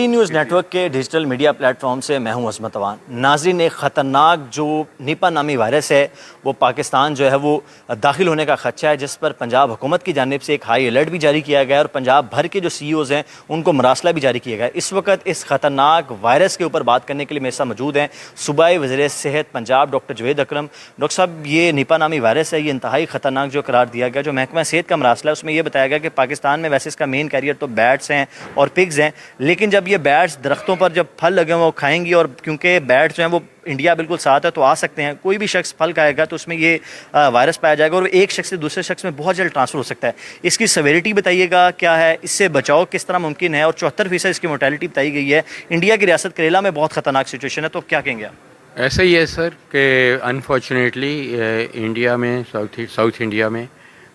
D news net work کے digital media plate form سے میں ہوں عظمت اوان۔ ناظرین، ایک خطرناک جو نیپا نامی وائرس ہے وہ پاکستان جو ہے وہ داخل ہونے کا خدشہ ہے، جس پر پنجاب حکومت کی جانب سے ایک ہائی الرٹ بھی جاری کیا گیا ہے اور پنجاب بھر کے جو سی اوز ہیں ان کو مراسلہ بھی جاری کیا گیا ہے۔ اس وقت اس خطرناک وائرس کے اوپر بات کرنے کے لیے میرے ساتھ موجود ہیں صوبائی وزیر صحت پنجاب ڈاکٹر جوید اکرم۔ ڈاکٹر صاحب، یہ نیپا نامی وائرس ہے، یہ انتہائی خطرناک جو قرار دیا گیا، جو محکمہ صحت کا مراسلہ ہے اس میں یہ بتایا گیا کہ پاکستان میں ویسے اس کا مین کیریئر تو بیٹس ہیں اور پگز ہیں، لیکن جب یہ بیٹس درختوں پر جب پھل لگے وہ کھائیں گی، اور کیونکہ بیٹس جو ہیں وہ انڈیا بالکل ساتھ ہے تو آ سکتے ہیں، کوئی بھی شخص پھل کھائے گا تو اس میں یہ وائرس پایا جائے گا اور ایک شخص سے دوسرے شخص میں بہت جلد ٹرانسفر ہو سکتا ہے۔ اس کی سیویریٹی بتائیے گا کیا ہے، اس سے بچاؤ کس طرح ممکن ہے، اور 74% اس کی مورٹیلٹی بتائی گئی ہے۔ انڈیا کی ریاست کیرلا میں بہت خطرناک سچویشن ہے، تو کیا کہیں گے آپ؟ ایسا ہی ہے سر کہ انفارچونیٹلی انڈیا میں ساؤتھ انڈیا میں،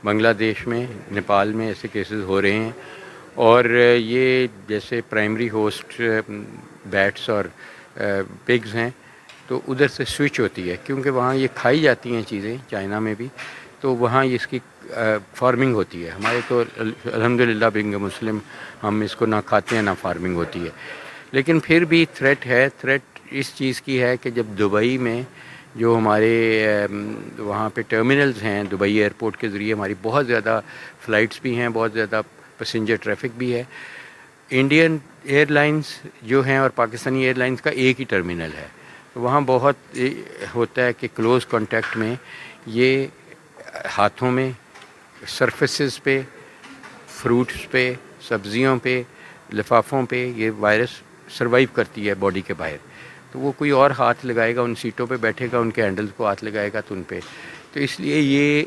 بنگلہ دیش میں، نیپال میں ایسے کیسز ہو رہے ہیں، اور یہ جیسے پرائمری ہوسٹ بیٹس اور پگز ہیں تو ادھر سے سوئچ ہوتی ہے، کیونکہ وہاں یہ کھائی جاتی ہیں چیزیں، چائنا میں بھی، تو وہاں اس کی فارمنگ ہوتی ہے۔ ہمارے تو الحمدللہ بینگ اے مسلم ہم اس کو نہ کھاتے ہیں نہ فارمنگ ہوتی ہے، لیکن پھر بھی تھریٹ ہے۔ تھریٹ اس چیز کی ہے کہ جب دبئی میں جو ہمارے وہاں پہ ٹرمینلز ہیں، دبئی ایئرپورٹ کے ذریعے ہماری بہت زیادہ فلائٹس بھی ہیں، بہت زیادہ پیسنجر ٹریفک بھی ہے۔ انڈین ایئر لائنز جو ہیں اور پاکستانی ایئر لائنز کا ایک ہی ٹرمینل ہے، تو وہاں بہت ہوتا ہے کہ کلوز کانٹیکٹ میں یہ ہاتھوں میں، سرفیسز پہ، فروٹس پہ، سبزیوں پہ، لفافوں پہ یہ وائرس سروائیو کرتی ہے باڈی کے باہر، تو وہ کوئی اور ہاتھ لگائے گا، ان سیٹوں پہ بیٹھے گا، ان کے ہینڈلز کو ہاتھ لگائے گا تو ان پہ، تو اس لیے یہ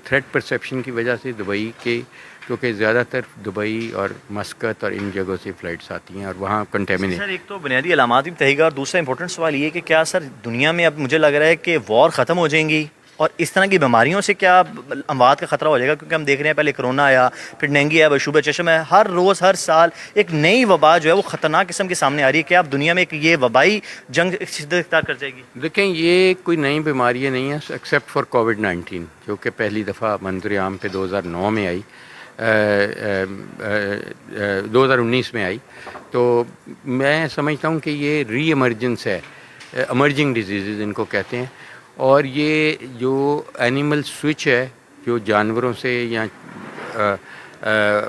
تھریٹ پرسیپشن کی وجہ سے دبئی کے، کیونکہ زیادہ تر دبئی اور مسقط اور ان جگہوں سے فلائٹس آتی ہیں اور وہاں کنٹیمنیٹ۔ سر، ایک تو بنیادی علامات بھی بتائیے گا، اور دوسرا امپورٹنٹ سوال یہ کہ کیا سر دنیا میں اب مجھے لگ رہا ہے کہ وار ختم ہو جائیں گی اور اس طرح کی بیماریوں سے کیا اموات کا خطرہ ہو جائے گا؟ کیونکہ ہم دیکھ رہے ہیں پہلے کرونا آیا، پھر ڈینگی ہے، بشوب چشم ہے، ہر روز ہر سال ایک نئی وبا جو ہے وہ خطرناک قسم کے سامنے آ رہی ہے۔ کیا اب دنیا میں ایک یہ وبائی جنگ شدت اختیار کر جائے گی؟ دیکھیں، یہ کوئی نئی بیماری نہیں ہے ایکسیپٹ فار کووڈ-19، جو کہ پہلی دفعہ منظر عام پہ 2009 میں آئی، 2019 میں آئی، تو میں سمجھتا ہوں کہ یہ ری ایمرجنس ہے، ایمرجنگ ڈیزیزز ان کو کہتے ہیں، اور یہ جو اینیمل سوئچ ہے، جو جانوروں سے یا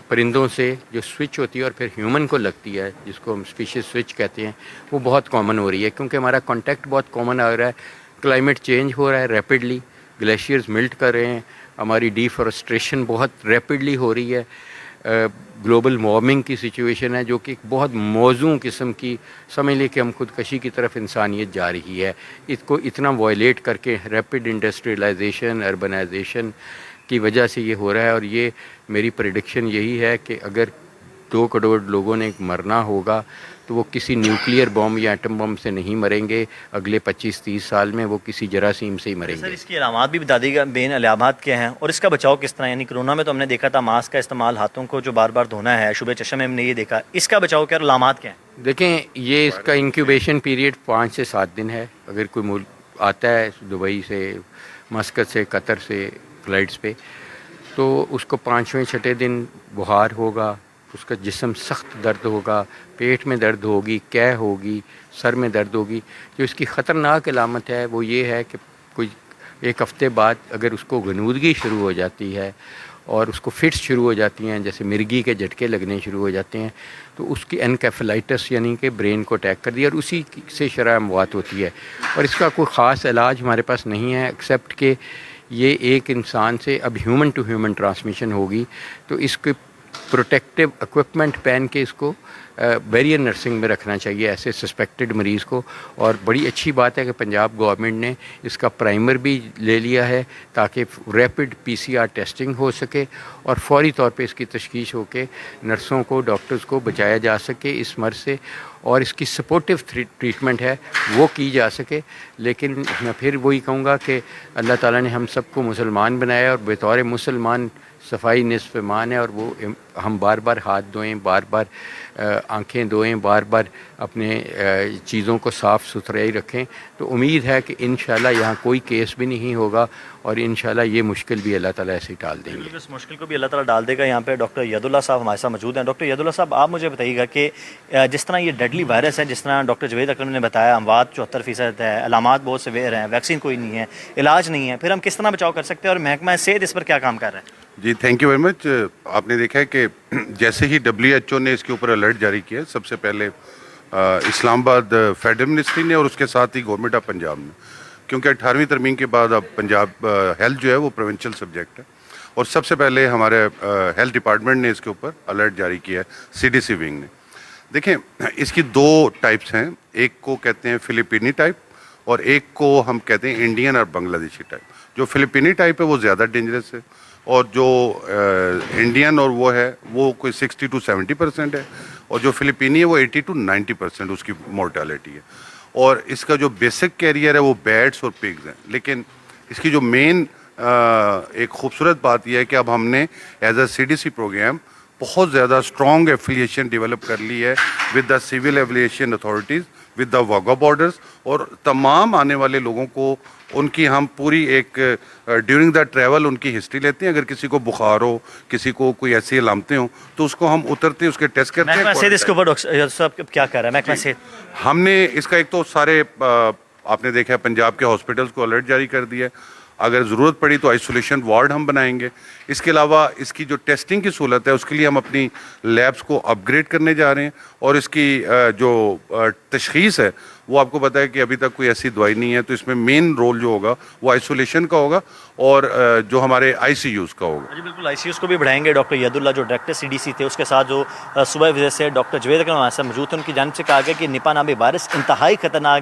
پرندوں سے جو سوئچ ہوتی ہے اور پھر ہیومن کو لگتی ہے، جس کو ہم اسپیشیز سوئچ کہتے ہیں، وہ بہت کامن ہو رہی ہے، کیونکہ ہمارا کانٹیکٹ بہت کامن آ رہا ہے، کلائمیٹ چینج ہو رہا ہے ریپڈلی، گلیشیئرز ملٹ کر رہے ہیں، ہماری ڈیفارسٹریشن بہت ریپڈلی ہو رہی ہے، گلوبل وارمنگ کی سچویشن ہے جو کہ ایک بہت موزوں قسم کی، سمجھ لیں کہ ہم خودکشی کی طرف انسانیت جا رہی ہے، اس کو اتنا وائلیٹ کر کے ریپڈ انڈسٹریلائزیشن، اربنائزیشن کی وجہ سے یہ ہو رہا ہے، اور یہ میری پریڈکشن یہی ہے کہ اگر 2 کروڑ لوگوں نے مرنا ہوگا تو وہ کسی نیوکلیئر بم یا ایٹم بم سے نہیں مریں گے، اگلے 25-30 سال میں وہ کسی جراثیم سے ہی مریں گے۔ سر، اس کی علامات بھی بتا دیے گا، بین علامات کیا ہیں اور اس کا بچاؤ کس طرح؟ یعنی کرونا میں تو ہم نے دیکھا تھا ماسک کا استعمال، ہاتھوں کو جو بار بار دھونا ہے، شبہ چشم میں ہم نے یہ دیکھا، اس کا بچاؤ کیا اور علامات کیا ہیں؟ دیکھیں، یہ اس کا انکیوبیشن پیریڈ 5 سے 7 دن ہے۔ اگر کوئی ملک آتا ہے دبئی سے، مسقط سے، قطر سے فلائٹس پہ، تو اس کو 5ویں 6 دن بخار ہوگا، اس کا جسم سخت درد ہوگا، پیٹ میں درد ہوگی، قے ہوگی، سر میں درد ہوگی۔ جو اس کی خطرناک علامت ہے وہ یہ ہے کہ کوئی 1 ہفتے بعد اگر اس کو غنودگی شروع ہو جاتی ہے اور اس کو فٹس شروع ہو جاتی ہیں، جیسے مرگی کے جھٹکے لگنے شروع ہو جاتے ہیں، تو اس کی انکیفلائٹس یعنی کہ برین کو اٹیک کر دیا، اور اسی سے شرح اموات ہوتی ہے، اور اس کا کوئی خاص علاج ہمارے پاس نہیں ہے ایکسیپٹ کہ یہ ایک انسان سے اب ہیومن ٹو ہیومن ٹرانسمیشن ہوگی، تو اس کے پروٹیکٹیو اکوپمنٹ پہن کے اس کو بیریئر نرسنگ میں رکھنا چاہیے ایسے سسپیکٹڈ مریض کو۔ اور بڑی اچھی بات ہے کہ پنجاب گورنمنٹ نے اس کا پرائمر بھی لے لیا ہے تاکہ ریپڈ PCR ٹیسٹنگ ہو سکے اور فوری طور پہ اس کی تشخیص ہو کے نرسوں کو، ڈاکٹرز کو بچایا جا سکے اس مرض سے، اور اس کی سپورٹیو ٹریٹمنٹ ہے وہ کی جا سکے۔ لیکن میں پھر وہی کہوں گا کہ اللہ تعالیٰ نے ہم سب کو مسلمان بنایا، اور بطور مسلمان صفائی نصف ایمان ہے، اور وہ ہم بار بار ہاتھ دھوئیں، بار بار آنکھیں دھوئیں، بار بار اپنے چیزوں کو صاف ستھرائی رکھیں. تو امید ہے کہ انشاءاللہ یہاں کوئی کیس بھی نہیں ہوگا، اور انشاءاللہ یہ مشکل بھی اللہ تعالیٰ ایسے ہی ٹال دیں گے. اس مشکل کو بھی اللہ تعالیٰ ڈال دے گا. یہاں پہ ڈاکٹر ید اللہ صاحب ہمارے ساتھ موجود ہیں. ڈاکٹر ید اللہ صاحب، آپ مجھے بتائیے گا کہ جس طرح یہ ڈیڈلی وائرس ہے، جس طرح ڈاکٹر جوید اکرم نے بتایا اموات 74% ہے، علامات بہت سویئر ہیں، ویکسین کوئی نہیں ہے، علاج نہیں ہے، پھر ہم کس طرح بچاؤ کر سکتے ہیں اور محکمہ صحت اس پر کیا کام کر رہا ہے؟ جی تھینک یو ویری مچ. آپ نے دیکھا ہے کہ جیسے ہی WHO نے اس کے اوپر الرٹ جاری کیا، سب سے پہلے اسلام آباد فیڈرل منسٹری نے اور اس کے ساتھ ہی گورنمنٹ آف پنجاب نے، کیونکہ 18ویں ترمیم کے بعد اب پنجاب ہیلتھ جو ہے وہ پروونشل سبجیکٹ ہے، اور سب سے پہلے ہمارے ہیلتھ ڈپارٹمنٹ نے اس کے اوپر الرٹ جاری کیا ہے، CDC ونگ نے. دیکھیں اس کی دو ٹائپس ہیں، ایک کو کہتے ہیں فلپینی ٹائپ اور ایک کو ہم کہتے ہیں انڈین اور بنگلہ دیشی ٹائپ. جو فلپینی ٹائپ ہے وہ زیادہ ڈینجرس ہے، اور جو انڈین اور وہ ہے وہ کوئی 60 to 70% ہے، اور جو فلپینی ہے وہ 80 to 90% اس کی مورٹیلٹی ہے. اور اس کا جو بیسک کیریئر ہے وہ بیٹس اور پگز ہیں. لیکن اس کی جو مین ایک خوبصورت بات یہ ہے کہ اب ہم نے ایز اے CDC پروگرام بہت زیادہ اسٹرانگ ایفیلیشن ڈیولپ کر لی ہے with the civil aviation authorities, with the Wagah borders, اور تمام آنے والے لوگوں کو ان کی ہم پوری ایک ڈیورنگ دا ٹریول ان کی ہسٹری لیتے ہیں. اگر کسی کو بخار ہو، کسی کو کوئی ایسی علامتیں ہوں، تو اس کو ہم اترتے اس کے ٹیسٹ کرتے ہیں. محکمہ صحت اس کے اوپر ڈاکٹر صاحب کیا کر رہا ہے؟ محکمہ صحت ہم نے اس کا ایک تو سارے آپ نے دیکھا ہے پنجاب کے ہاسپٹلس کو الرٹ جاری کر دیا ہے. اگر ضرورت پڑی تو آئسولیشن وارڈ ہم بنائیں گے. اس کے علاوہ اس کی جو ٹیسٹنگ کی سہولت ہے اس کے لیے ہم اپنی لیبس کو اپ گریڈ کرنے جا رہے ہیں، اور اس کی جو تشخیص ہے وہ آپ کو پتہ ہے کہ ابھی تک کوئی ایسی دوائی نہیں ہے. تو اس میں مین رول جو ہوگا وہ آئسولیشن کا ہوگا اور جو ہمارے ICUs کا ہوگا. جی بالکل، ICUs کو بھی بڑھائیں گے. ڈاکٹر ید اللہ جو ڈائریکٹر CDC تھے، اس کے ساتھ جو صوبہ وزیر سے ڈاکٹر جوید اکرم ہمارے ساتھ موجود تھے، ان کی جانب سے کہا گیا کہ نپاہ نامی وائرس انتہائی خطرناک